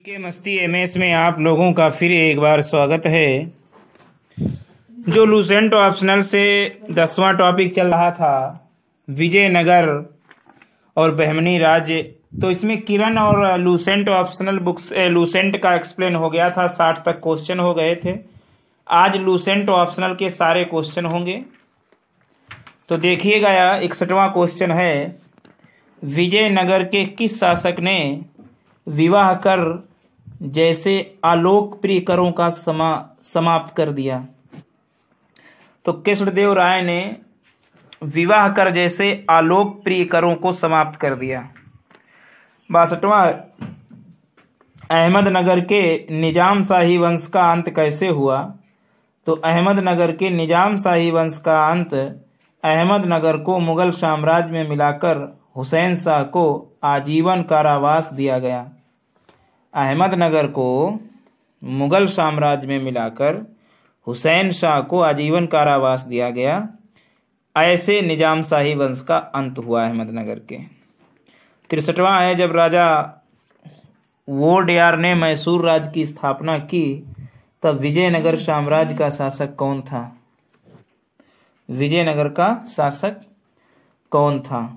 के मस्ती एमएस में आप लोगों का फिर एक बार स्वागत है। जो लूसेंट ऑप्शनल से 10वां टॉपिक चल रहा था विजयनगर और बहमनी राज्य, तो इसमें किरण और लूसेंट ऑप्शनल बुक्स लूसेंट का एक्सप्लेन हो गया था। 60 तक क्वेश्चन हो गए थे। आज लूसेंट ऑप्शनल के सारे क्वेश्चन होंगे। तो देखिएगा, 61वां क्वेश्चन है, विजयनगर के किस शासक ने विवाह कर जैसे अलोकप्रिय करों का समाप्त कर दिया? तो कृष्णदेव राय ने विवाह कर जैसे अलोकप्रिय करों को समाप्त कर दिया। 62वां, अहमदनगर के निजाम शाही वंश का अंत कैसे हुआ? तो अहमदनगर के निजाम शाही वंश का अंत अहमदनगर को मुगल साम्राज्य में मिलाकर हुसैन शाह को आजीवन कारावास दिया गया। अहमदनगर को मुगल साम्राज्य में मिलाकर हुसैन शाह को आजीवन कारावास दिया गया। ऐसे निजाम शाही वंश का अंत हुआ अहमदनगर के। 63वां है, जब राजा वोडेयार ने मैसूर राज्य की स्थापना की तब विजयनगर साम्राज्य का शासक कौन था? विजयनगर का शासक कौन था?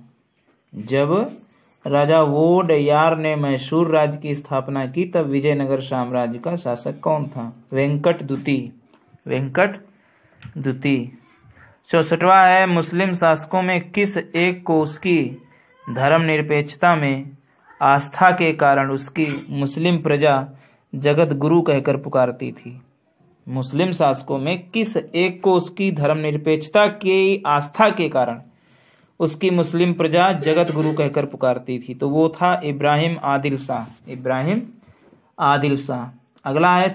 जब राजा वोडेयार ने मैसूर राज्य की स्थापना की तब विजयनगर साम्राज्य का शासक कौन था? वेंकट द्वितीय। 64वां है, मुस्लिम शासकों में किस एक को उसकी धर्मनिरपेक्षता में आस्था के कारण उसकी मुस्लिम प्रजा जगत गुरु कहकर पुकारती थी? मुस्लिम शासकों में किस एक को उसकी धर्मनिरपेक्षता की आस्था के कारण उसकी मुस्लिम प्रजा जगत गुरु कहकर पुकारती थी? तो वो था इब्राहिम आदिल शाह। अगला है,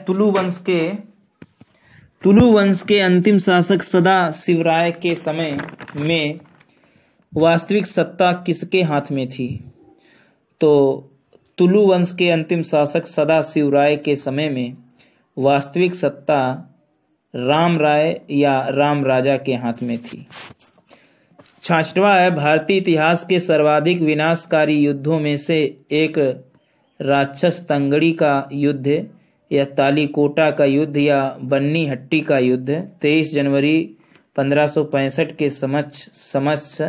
तुलु वंश के अंतिम शासक सदा शिवराय के समय में वास्तविक सत्ता किसके हाथ में थी? तो तुलु वंश के अंतिम शासक सदा शिवराय के समय में वास्तविक सत्ता राम राय या राम राजा के हाथ में थी। 66वां है, भारतीय इतिहास के सर्वाधिक विनाशकारी युद्धों में से एक राक्षस तंगड़ी का युद्ध या तालीकोटा का युद्ध या बन्नी हट्टी का युद्ध 23 जनवरी 1565 के समक्ष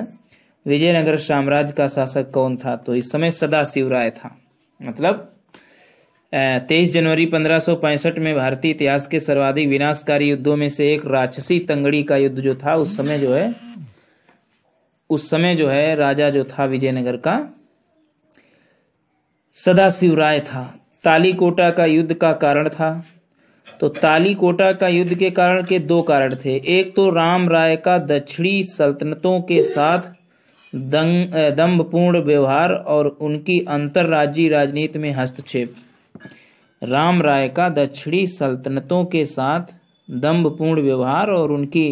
विजयनगर साम्राज्य का शासक कौन था? तो इस समय सदाशिव राय था। मतलब 23 जनवरी 1565 में भारतीय इतिहास के सर्वाधिक विनाशकारी युद्धों में से एक राक्षसी तंगड़ी का युद्ध जो था, उस समय जो है राजा जो था विजयनगर का सदाशिव राय था। तालीकोटा का युद्ध का कारण था, तो तालीकोटा का युद्ध के कारण के दो कारण थे। एक तो राम राय का दक्षिणी सल्तनतों के साथ दंभपूर्ण व्यवहार और उनकी अंतर्राज्यीय राजनीति में हस्तक्षेप। राम राय का दक्षिणी सल्तनतों के साथ दंभपूर्ण व्यवहार और उनकी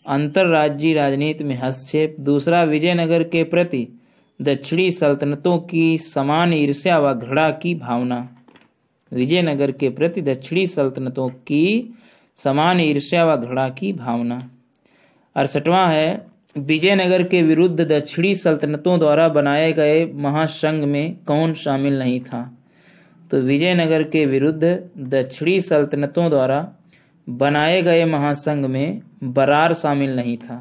अंतर्राज्यीय राजनीति में हस्तक्षेप। दूसरा, विजयनगर के प्रति दक्षिणी सल्तनतों की समान ईर्ष्या व घृणा की भावना। विजयनगर के प्रति दक्षिणी सल्तनतों की समान ईर्ष्या व घृणा की भावना। 68वां है, विजयनगर के विरुद्ध दक्षिणी सल्तनतों द्वारा बनाए गए महासंघ में कौन शामिल नहीं था? तो विजयनगर के विरुद्ध दक्षिणी सल्तनतों द्वारा बनाए गए महासंघ में बरार शामिल नहीं था।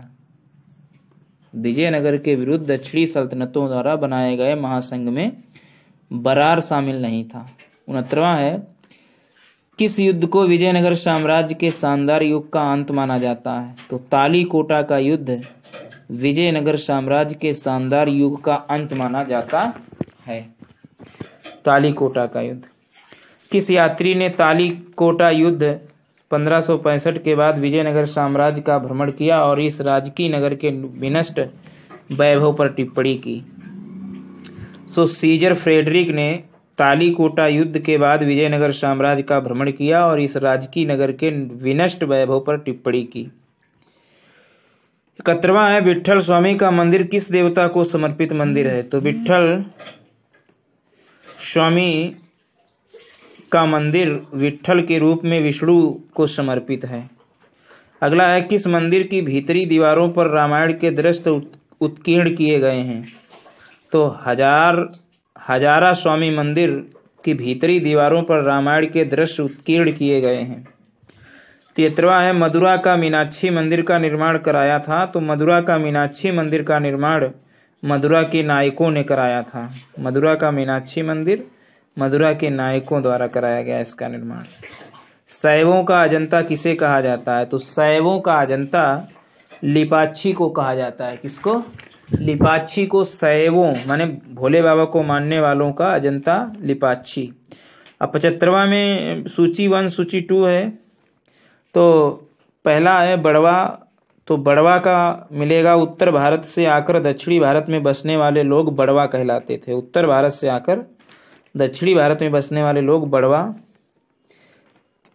विजयनगर के विरुद्ध दक्षिणी सल्तनतों द्वारा बनाए गए महासंघ में बरार शामिल नहीं था। 69वां है, किस युद्ध को विजयनगर साम्राज्य के शानदार युग का अंत माना जाता है? तो तालीकोटा का युद्ध विजयनगर साम्राज्य के शानदार युग का अंत माना जाता है। तालीकोटा का युद्ध। किस यात्री ने तालीकोटा युद्ध 1565 के बाद विजयनगर साम्राज्य का भ्रमण किया और इस राजकीय नगर के विनष्ट वैभव पर टिप्पणी की? सीजर फ्रेडरिक ने तालीकोटा युद्ध के बाद विजयनगर साम्राज्य का भ्रमण किया और इस राजकीय नगर के विनष्ट वैभव पर टिप्पणी की। 71वां है, विट्ठल स्वामी का मंदिर किस देवता को समर्पित मंदिर है? तो विट्ठल स्वामी का मंदिर विट्ठल के रूप में विष्णु को समर्पित है। अगला है, किस मंदिर की भीतरी दीवारों पर रामायण के दृश्य उत्कीर्ण किए गए हैं? तो हजारा स्वामी मंदिर की भीतरी दीवारों पर रामायण के दृश्य उत्कीर्ण किए गए हैं। 73वां है मदुरा का मीनाक्षी मंदिर का निर्माण कराया था। तो मदुरा का मीनाक्षी मंदिर का निर्माण मदुरा के नायकों ने कराया था। मदुरा का मीनाक्षी मंदिर मदुरा के नायकों द्वारा कराया गया इसका निर्माण। शैवों का अजंता किसे कहा जाता है? तो शैवों का अजंता लिपाक्षी को कहा जाता है। किसको? लिपाक्षी को। शैवों माने भोले बाबा को मानने वालों का अजंता लिपाक्षी। अब 75वां में सूची 1 सूची 2 है। तो पहला है बड़वा। तो बड़वा का मिलेगा उत्तर भारत से आकर दक्षिणी भारत में बसने वाले लोग बड़वा कहलाते थे। उत्तर भारत से आकर दक्षिणी भारत में बसने वाले लोग बड़वा।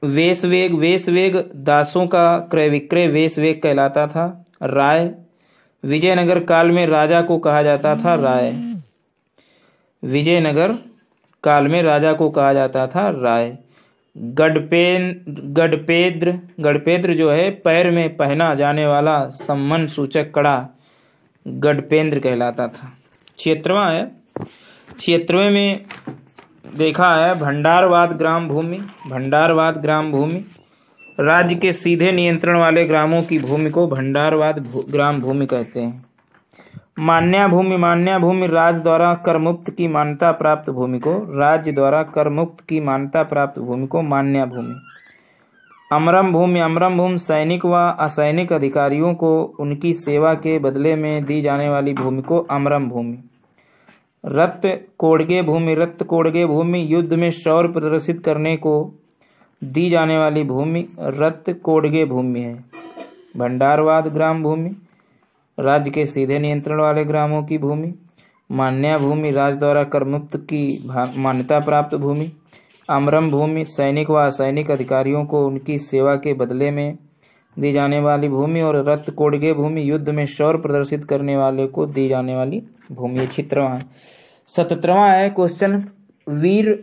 वेशवेग दासों का क्रय विक्रय वेशवेग कहलाता था। राय विजयनगर काल में राजा को कहा जाता था राय। विजयनगर काल में राजा को कहा जाता था राय। गढ़पेद्र जो है पैर में पहना जाने वाला सम्मान सूचक कड़ा गढ़पेंद्र कहलाता था। 76वां है। 76वें में देखा है भंडारवाद ग्राम भूमि। भंडारवाद ग्राम भूमि राज्य के सीधे नियंत्रण वाले ग्रामों की भूमि को भंडारवाद ग्राम भूमि कहते हैं। मान्या भूमि राज्य द्वारा करमुक्त की मान्यता प्राप्त भूमि को राज्य द्वारा करमुक्त की मान्यता प्राप्त भूमि को मान्या भूमि। अमरम भूमि सैनिक व असैनिक अधिकारियों को उनकी सेवा के बदले में दी जाने वाली भूमि को अमरम भूमि। रक्त कोड़गे भूमि युद्ध में शौर्य प्रदर्शित करने को दी जाने वाली भूमि रक्त कोड़गे भूमि है। भंडारवाद ग्राम भूमि राज्य के सीधे नियंत्रण वाले ग्रामों की भूमि। मान्या भूमि राज्य द्वारा करमुक्त की मान्यता प्राप्त भूमि। अमरम भूमि सैनिक व असैनिक अधिकारियों को उनकी सेवा के बदले में दी जाने वाली भूमि। और रक्त कोड़गे भूमि युद्ध में शौर्य प्रदर्शित करने वाले को दी जाने वाली भूमि। 76वां 77वां है क्वेश्चन वीर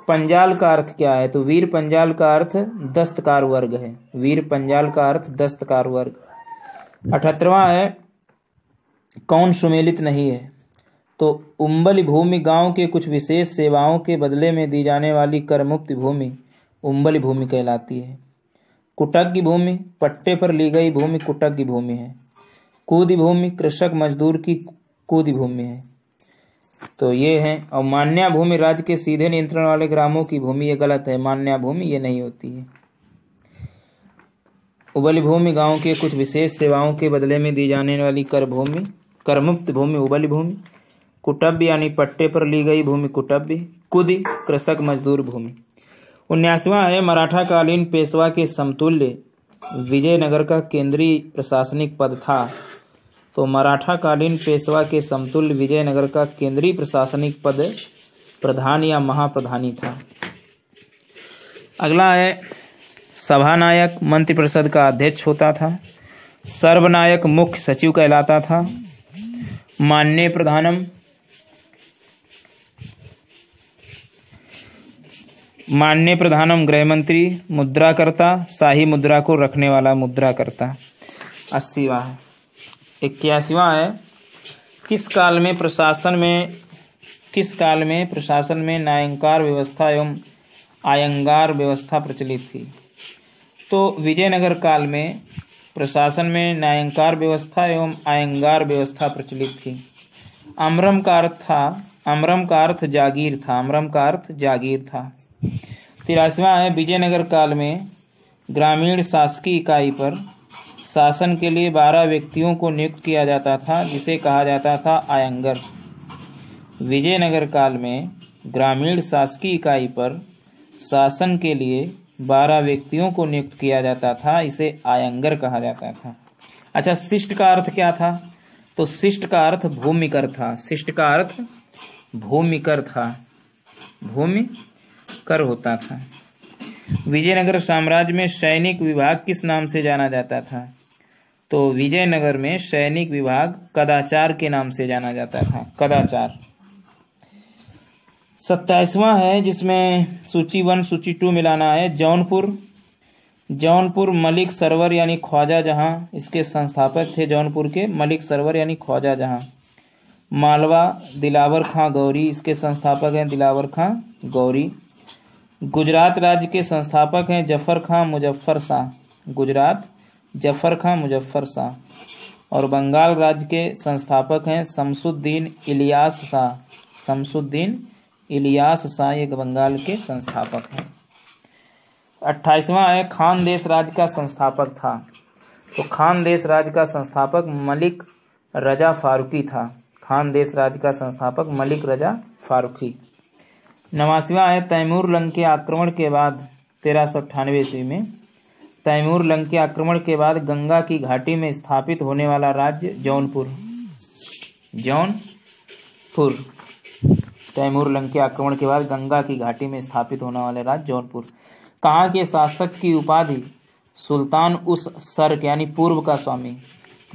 पंजाल का अर्थ क्या है? तो वीर पंजाल का अर्थ दस्तकार वर्ग है। वीर पंजाल का अर्थ दस्तकार वर्ग। 78वां है कौन सुमेलित नहीं है? तो उम्बली भूमि गांव के कुछ विशेष सेवाओं के बदले में दी जाने वाली करमुक्त भूमि उम्बली भूमि कहलाती है। कुटक की भूमि पट्टे पर ली गई भूमि कुटक की भूमि है। कूदी भूमि कृषक मजदूर की कूदी भूमि है। तो ये है। और मान्या भूमि राज्य के सीधे नियंत्रण वाले ग्रामों की भूमि, ये गलत है। मान्या भूमि ये नहीं होती है। उबली भूमि गांव के कुछ विशेष सेवाओं के बदले में दी जाने वाली करमुक्त भूमि उबली भूमि। कुटब्य यानी पट्टे पर ली गई भूमि कुटब्य। कुदी कृषक मजदूर भूमि। 79वां है मराठा कालीन पेशवा के समतुल्य विजयनगर का केंद्रीय प्रशासनिक पद था। तो मराठा कालीन पेशवा के समतुल्य विजयनगर का केंद्रीय प्रशासनिक पद प्रधान या महाप्रधानी था। अगला है सभानायक मंत्रिपरिषद का अध्यक्ष होता था। सर्वनायक मुख्य सचिव कहलाता था। मान्य प्रधानम गृह मंत्री। मुद्राकर्ता शाही मुद्रा को रखने वाला मुद्राकर्ता। 80वां है। 81वां है किस काल में प्रशासन में न्यायंकार व्यवस्था एवं आयंगार व्यवस्था प्रचलित थी? तो विजयनगर काल में प्रशासन में न्यायंकार व्यवस्था एवं आयंगार व्यवस्था प्रचलित थी। अमरम का अर्थ जागीर था। 83वां है विजयनगर काल में ग्रामीण शासकीय इकाई पर शासन के लिए 12 व्यक्तियों को नियुक्त किया जाता था जिसे कहा जाता था आयंगर। विजयनगर काल में ग्रामीण शासकीय इकाई पर शासन के लिए 12 व्यक्तियों को नियुक्त किया जाता था, इसे आयंगर कहा जाता था। अच्छा, शिष्ट का अर्थ क्या था? तो शिष्ट का अर्थ भूमिकर था। शिष्ट का अर्थ भूमिकर था, भूमिकर होता था। विजयनगर साम्राज्य में सैनिक विभाग किस नाम से जाना जाता था? तो विजयनगर में सैनिक विभाग कदाचार के नाम से जाना जाता था, कदाचार। 27वां है जिसमें सूची 1 सूची 2 मिलाना है। जौनपुर मलिक सरवर यानी ख्वाजा जहां, इसके संस्थापक थे जौनपुर के मलिक सरवर यानी ख्वाजा जहां। मालवा दिलावर खां गौरी, इसके संस्थापक हैं दिलावर खां गौरी। गुजरात राज्य के संस्थापक हैं जफर खां मुजफ्फर शाह। गुजरात जफर खां मुजफ्फर शाह। और बंगाल राज्य के संस्थापक हैं शमसुद्दीन इलियास शाह। शमसुद्दीन इलियास शाह ये बंगाल के संस्थापक हैं। 28वां है खानदेश राज्य का संस्थापक था। तो खानदेश राज्य का संस्थापक मलिक रजा फारूकी था। खानदेश राज्य का संस्थापक मलिक रजा फारूकी। 89वां है तैमूर लंग के आक्रमण के बाद 1398 ईस्वी में तैमूर लंग के आक्रमण के बाद गंगा की घाटी में स्थापित होने वाला राज्य जौनपुर। जौनपुर। तैमूर लंग के आक्रमण के बाद गंगा की घाटी में स्थापित होने वाले राज्य जौनपुर। कहाँ के शासक की उपाधि सुल्तान उस सर्क यानी पूर्व का स्वामी।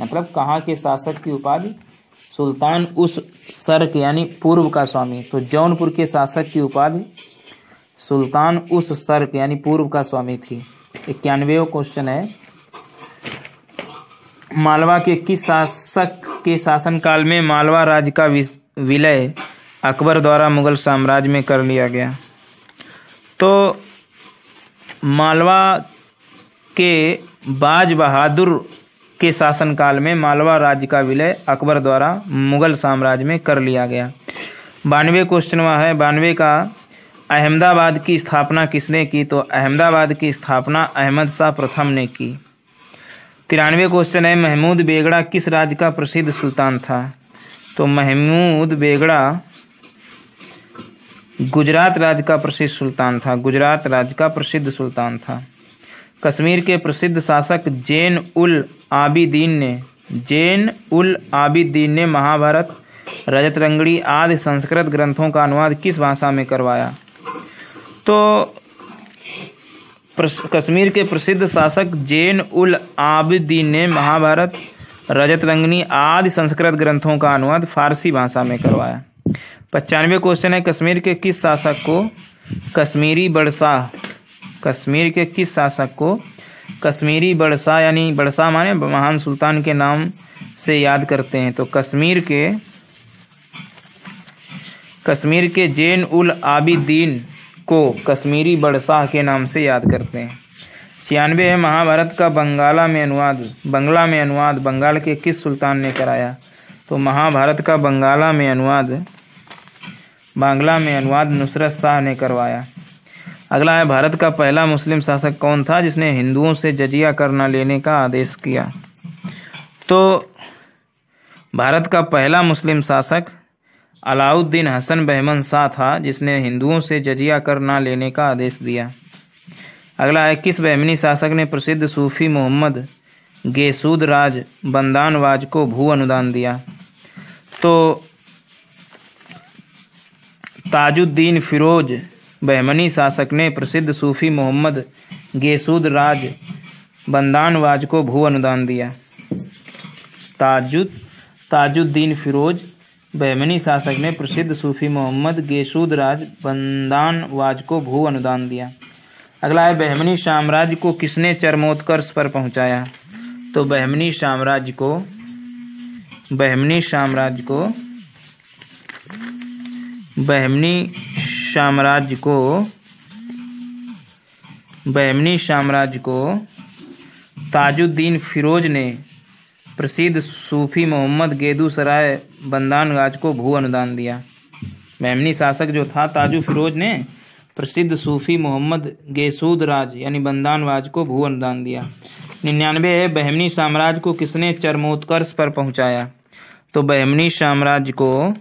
मतलब कहाँ के शासक की उपाधि सुल्तान उस सर्क यानी पूर्व का स्वामी। तो जौनपुर के शासक की उपाधि सुल्तान उस सर्क यानी पूर्व का स्वामी थी। 91वां क्वेश्चन है मालवा के किस शासक के शासनकाल में मालवा राज्य का विलय अकबर द्वारा मुगल साम्राज्य में कर लिया गया। तो मालवा के बाज बहादुर के शासनकाल में मालवा राज्य का विलय अकबर द्वारा मुगल साम्राज्य में कर लिया गया। 92 क्वेश्चन वह है 92 का अहमदाबाद की स्थापना किसने की। तो अहमदाबाद की स्थापना अहमद शाह प्रथम ने की। 93 क्वेश्चन है महमूद बेगड़ा किस राज्य का प्रसिद्ध सुल्तान था। तो महमूद बेगड़ा गुजरात राज्य का प्रसिद्ध सुल्तान था। गुजरात राज्य का प्रसिद्ध सुल्तान था। कश्मीर के प्रसिद्ध शासक जैन उल आबिदीन ने महाभारत रजतरंगड़ी आदि संस्कृत ग्रंथों का अनुवाद किस भाषा में करवाया। तो कश्मीर के प्रसिद्ध शासक जैन उल आबिदीन ने महाभारत रजतरंगिणी आदि संस्कृत ग्रंथों का अनुवाद फारसी भाषा में करवाया। 95 क्वेश्चन है कश्मीर के किस शासक को कश्मीरी बड़शाह। कश्मीर के किस शासक को कश्मीरी बड़शाह यानी बड़शाह माने महान सुल्तान के नाम से याद करते हैं। तो कश्मीर के जैन उल आबिदीन को कश्मीरी बड़शाह के नाम से याद करते हैं। 96 है महाभारत का बंगला में अनुवाद बंगाल के किस सुल्तान ने कराया। तो महाभारत का बांग्ला में अनुवाद नुसरत शाह ने करवाया। अगला है भारत का पहला मुस्लिम शासक कौन था जिसने हिंदुओं से जजिया कर न लेने का आदेश किया। तो भारत का पहला मुस्लिम शासक अलाउद्दीन हसन बहमन शाह था जिसने हिंदुओं से जजिया कर न लेने का आदेश दिया। अगला है किस बहमनी शासक ने प्रसिद्ध सूफी मोहम्मद गेसूद राज बंदानवाज को भू अनुदान दिया। तो ताजुद्दीन फिरोज बहमनी शासक ने प्रसिद्ध सूफी मोहम्मद गेसूद राज बंदानवाज को भू अनुदान दिया। ताजुद्दीन फिरोज बहमनी शासक ने प्रसिद्ध सूफी मोहम्मद गेसूद राज बंदानवाज को भू अनुदान दिया। अगला है बहमनी साम्राज्य को किसने चरमोत्कर्ष पर पहुंचाया। तो बहमनी साम्राज्य को ताजुद्दीन फिरोज ने प्रसिद्ध सूफी मोहम्मद गेदूसराय बंदानवाज को भू अनुदान दिया। बहमनी शासक जो था ताजू फिरोज ने प्रसिद्ध सूफी मोहम्मद गेसूद राज यानी बंदानवाज को भू अनुदान दिया। 99 है बहमनी साम्राज्य को किसने चरमोत्कर्ष पर पहुंचाया। तो बहमनी साम्राज्य को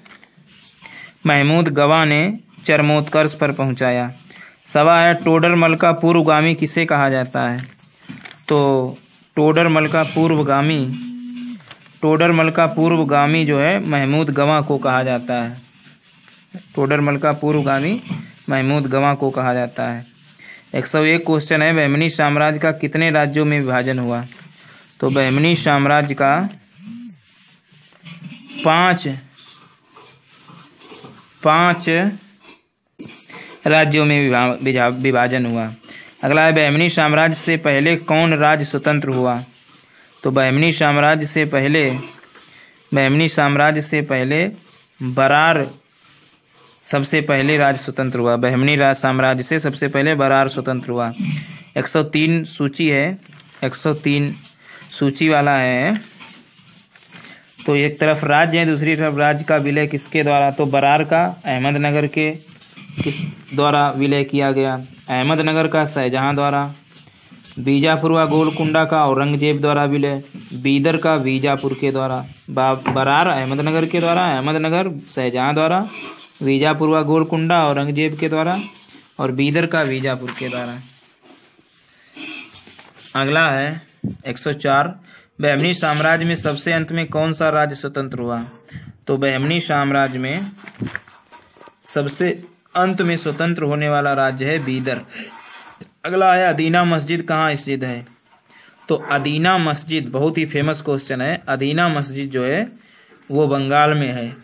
महमूद गवा ने चरमोत्कर्ष पर पहुंचाया। सवा है टोडरमल का पूर्वगामी किसे कहा जाता है। तो टोडरमल का पूर्वगामी जो है महमूद गवा को कहा जाता है। टोडरमल का पूर्वगामी महमूद गवा को कहा जाता है। 101 क्वेश्चन है बहमनी साम्राज्य का कितने राज्यों में विभाजन हुआ। तो बहमनी साम्राज्य का 5 राज्यों में विभाजन हुआ। अगला है बहमनी साम्राज्य से पहले कौन राज्य स्वतंत्र हुआ। तो बहमनी साम्राज्य से पहले बरार सबसे पहले राज्य स्वतंत्र हुआ? बहमनी राज साम्राज्य से सबसे पहले बरार स्वतंत्र हुआ। 103 सूची है, 103 सूची वाला है। तो एक तरफ राज्य है, दूसरी तरफ राज्य का विलय किसके द्वारा? तो बरार का अहमदनगर के किस द्वारा विलय किया गया? अहमदनगर का शाहजहां द्वारा। बीजापुर व गोलकुंडा का औरंगजेब द्वारा विलय। बीदर का बीजापुर के द्वारा। बरार अहमदनगर के द्वारा, अहमदनगर शाहजहां द्वारा, बीजापुर व गोलकुंडा औरंगजेब के द्वारा, और बीदर का बीजापुर के द्वारा। अगला है 104, बहमनी साम्राज्य में सबसे अंत में कौन सा राज्य स्वतंत्र हुआ? तो बहमनी साम्राज्य में सबसे अंत में स्वतंत्र होने वाला राज्य है बीदर। अगला है अदीना मस्जिद कहाँ स्थित है? तो अदीना मस्जिद बहुत ही फेमस क्वेश्चन है। अदीना मस्जिद जो है वो बंगाल में है।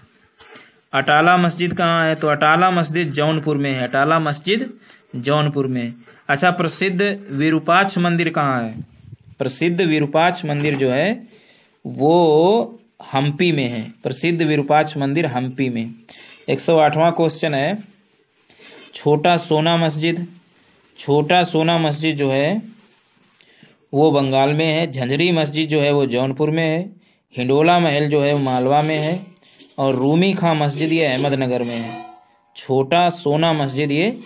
अटाला मस्जिद कहाँ है? तो अटाला मस्जिद जौनपुर में है। अटाला मस्जिद जौनपुर में। अच्छा, प्रसिद्ध विरूपाक्ष मंदिर कहाँ है? प्रसिद्ध विरूपाक्ष मंदिर जो है वो हम्पी में है। प्रसिद्ध विरूपाक्ष मंदिर हम्पी में। 108वां क्वेश्चन है छोटा सोना मस्जिद। छोटा सोना मस्जिद जो है वो बंगाल में है। झंझरी मस्जिद जो है वो जौनपुर में है। हिंडोला महल जो है वो मालवा में है। और रूमी खां मस्जिद ये अहमदनगर में है। छोटा सोना मस्जिद ये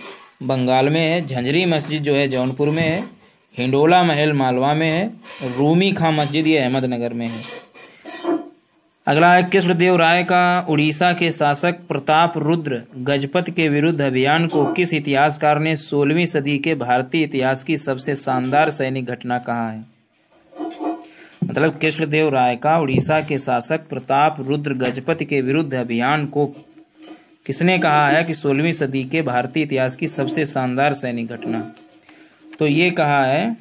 बंगाल में है। झंझरी मस्जिद जो है जौनपुर में है। हिंडोला महल मालवा में है। रूमी खां मस्जिद ये अहमदनगर में है। अगला है कृष्णदेव राय का उड़ीसा के शासक प्रताप रुद्र गजपत के विरुद्ध अभियान को किस इतिहासकार ने 16वीं सदी के भारतीय इतिहास की सबसे शानदार सैनिक घटना कहा है? मतलब कृष्णदेव राय का उड़ीसा के शासक प्रताप रुद्र गजपत के विरुद्ध अभियान को किसने कहा है कि 16वीं सदी के भारतीय इतिहास की सबसे शानदार सैनिक घटना? तो ये कहा है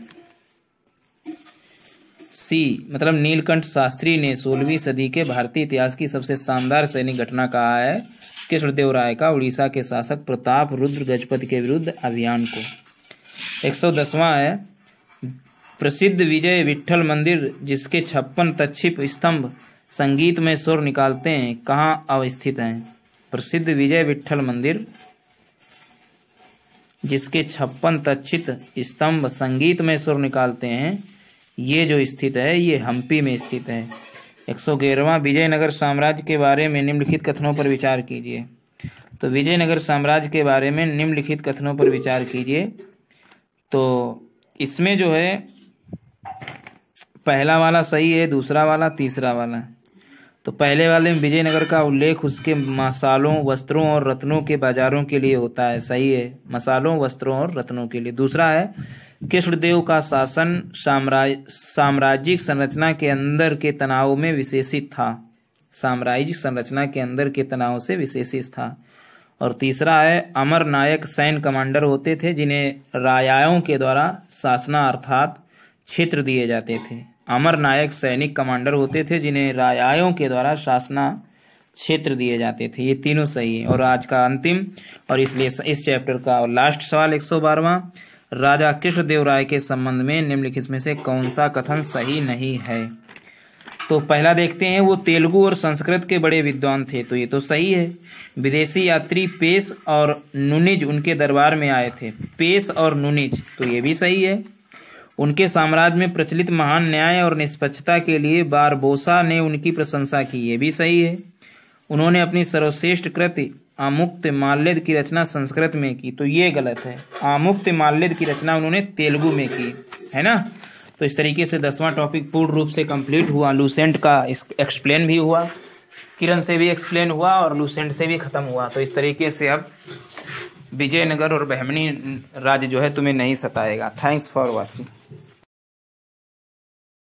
सी, मतलब नीलकंठ शास्त्री ने 16वीं सदी के भारतीय इतिहास की सबसे शानदार सैनिक घटना कहा है कृष्णदेव राय का उड़ीसा के शासक प्रताप रुद्र गजपत के विरुद्ध अभियान को। 110वां है प्रसिद्ध विजय विट्ठल मंदिर जिसके 56 तक्षिप स्तंभ संगीत में सुर निकालते हैं कहाँ अवस्थित है? प्रसिद्ध विजय विट्ठल मंदिर जिसके 56 तक्षित स्तंभ संगीत में सुर निकालते हैं ये जो स्थित है ये हम्पी में स्थित है। 111वां विजयनगर साम्राज्य के बारे में निम्नलिखित कथनों पर विचार कीजिए। तो विजयनगर साम्राज्य के बारे में निम्नलिखित कथनों पर विचार कीजिए। तो इसमें जो है पहला वाला सही है, दूसरा वाला, तीसरा वाला। तो पहले वाले में विजयनगर का उल्लेख उसके मसालों, वस्त्रों और रत्नों के बाजारों के लिए होता है, सही है, मसालों, वस्त्रों और रत्नों के लिए। दूसरा है कृष्णदेव का शासन साम्राज्यिक संरचना के अंदर के तनाव में विशेषित था। साम्राज्यिक संरचना के अंदर के तनाव से विशेषित था। और तीसरा है अमर नायक सैन्य कमांडर होते थे जिन्हें रायाओं के द्वारा शासना अर्थात क्षेत्र दिए जाते थे। अमर नायक सैनिक कमांडर होते थे जिन्हें रायाओं के द्वारा शासना क्षेत्र दिए जाते थे। ये तीनों सही है। और आज का अंतिम और इसलिए इस चैप्टर का लास्ट सवाल 112वां, राजा कृष्णदेव राय के संबंध में निम्नलिखित में से कौन सा कथन सही नहीं है? तो पहला देखते हैं, वो तेलुगु और संस्कृत के बड़े विद्वान थे, तो ये तो सही है। विदेशी यात्री पेश और नुनिज उनके दरबार में आए थे। पेश और नुनिज, तो ये भी सही है। उनके साम्राज्य में प्रचलित महान न्याय और निष्पक्षता के लिए बारबोसा ने उनकी प्रशंसा की, ये भी सही है। उन्होंने अपनी सर्वश्रेष्ठ कृति आमुक्त माल्यद की रचना संस्कृत में की, तो ये गलत है। आमुक्त माल्यद की रचना उन्होंने तेलुगु में की, है ना। तो इस तरीके से 10वां टॉपिक पूर्ण रूप से कंप्लीट हुआ। लूसेंट का एक्सप्लेन भी हुआ, किरण से भी एक्सप्लेन हुआ और लूसेंट से भी खत्म हुआ। तो इस तरीके से अब विजयनगर और बहमनी राज्य जो है तुम्हें नहीं सताएगा। Thanks for watching.